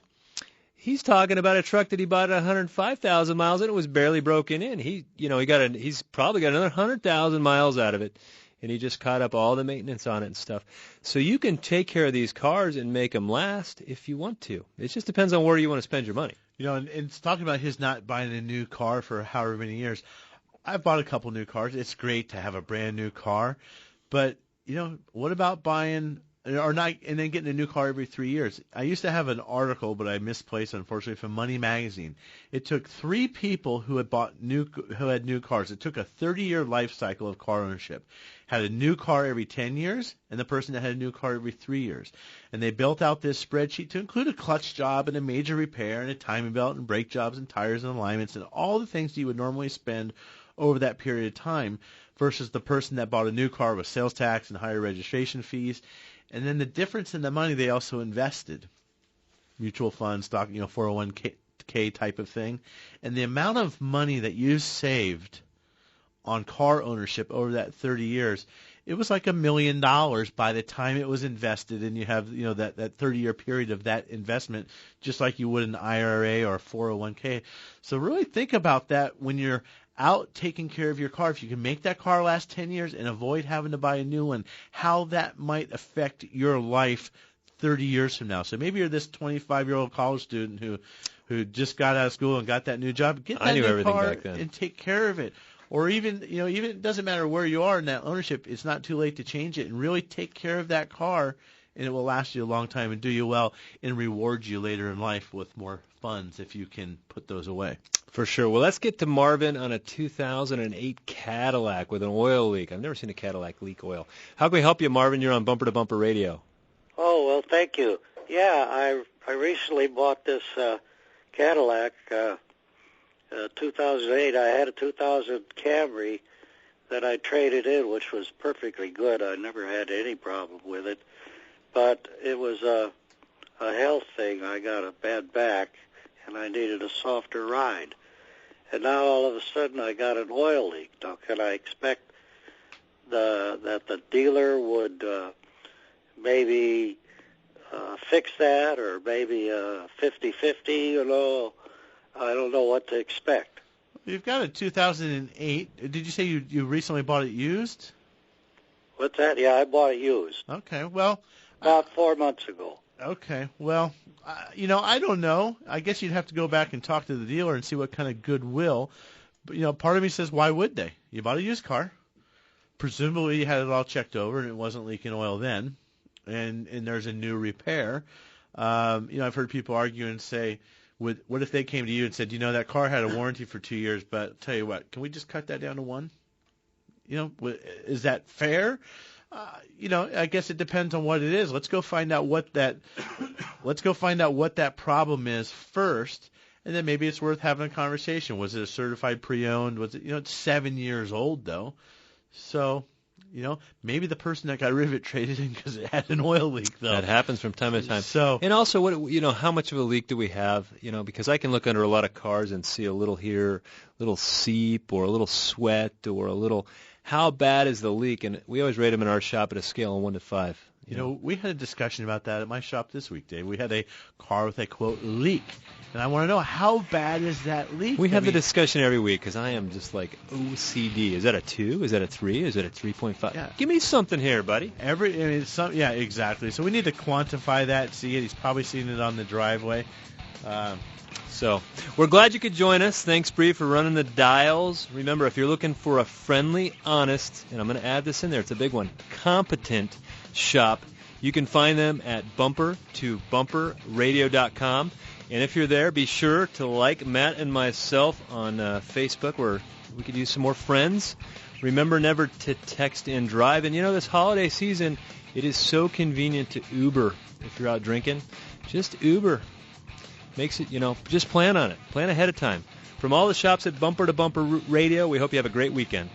He's talking about a truck that he bought at 105,000 miles and it was barely broken in. He's probably got another 100,000 miles out of it, and he just caught up all the maintenance on it and stuff. So you can take care of these cars and make them last if you want to. It just depends on where you want to spend your money. And it's talking about his not buying a new car for however many years. I've bought a couple new cars. It's great to have a brand new car, but what about buying or not, and then getting a new car every 3 years? I used to have an article, but I misplaced, unfortunately, from Money Magazine. It took 3 people who had new cars. It took a 30-year life cycle of car ownership. Had a new car every 10 years, and the person that had a new car every 3 years. And they built out this spreadsheet to include a clutch job and a major repair and a timing belt and brake jobs and tires and alignments and all the things you would normally spend over that period of time versus the person that bought a new car with sales tax and higher registration fees. And then the difference in the money they also invested, mutual funds, stock, 401k type of thing. And the amount of money that you saved on car ownership over that 30 years, it was like $1 million by the time it was invested, and you have that 30-year period of that investment, just like you would an IRA or a 401k. So really think about that when you're out taking care of your car. If you can make that car last 10 years and avoid having to buy a new one, how that might affect your life 30 years from now. So maybe you're this 25-year-old college student who just got out of school and got that new job. Get that new car and take care of it. Or even it doesn't matter where you are in that ownership, it's not too late to change it and really take care of that car and it will last you a long time and do you well and reward you later in life with more funds if you can put those away. For sure. Well, let's get to Marvin on a 2008 Cadillac with an oil leak. I've never seen a Cadillac leak oil. How can we help you, Marvin? You're on Bumper to Bumper Radio. Oh, well, thank you. Yeah, I recently bought this Cadillac, 2008. I had a 2000 Camry that I traded in, which was perfectly good. I never had any problem with it. But it was a health thing. I got a bad back, and I needed a softer ride. And now all of a sudden I got an oil leak. Now, can I expect that the dealer would maybe fix that, or maybe 50-50, you know? I don't know what to expect. You've got a 2008. Did you say you recently bought it used? What's that? Yeah, I bought it used. Okay, well. About 4 months ago. Okay, well, I don't know. I guess you'd have to go back and talk to the dealer and see what kind of goodwill. But, part of me says, why would they? You bought a used car. Presumably you had it all checked over and it wasn't leaking oil then. And there's a new repair. I've heard people argue and say, what if they came to you and said, that car had a warranty for 2 years, but I'll tell you what, can we just cut that down to one? Is that fair? I guess it depends on what it is. Let's go find out what that problem is first, and then maybe it's worth having a conversation. Was it a certified pre-owned? Was it, it's 7 years old though, so maybe the person that got rid of it traded in because it had an oil leak though. That happens from time to time. So, and also, how much of a leak do we have? Because I can look under a lot of cars and see a little here, little seep, or a little sweat, or a little. How bad is the leak? And we always rate them in our shop at a scale of 1 to 5. We had a discussion about that at my shop this week, Dave. We had a car with a, quote, leak. And I want to know, how bad is that leak? We have the discussion every week because I am just like OCD. Is that a 2? Is that a 3? Is it a 3.5? Yeah. Give me something here, buddy. Yeah, exactly. So we need to quantify that, see it. He's probably seen it on the driveway. So we're glad you could join us. Thanks, Bree, for running the dials. Remember, if you're looking for a friendly, honest, and I'm going to add this in there, it's a big one, competent shop, you can find them at bumpertobumperradio.com. And if you're there, be sure to like Matt and myself on Facebook, where we could use some more friends. Remember never to text and drive. And, this holiday season, it is so convenient to Uber if you're out drinking. Just Uber. Makes it, just plan on it. Plan ahead of time. From all the shops at Bumper to Bumper Radio, we hope you have a great weekend.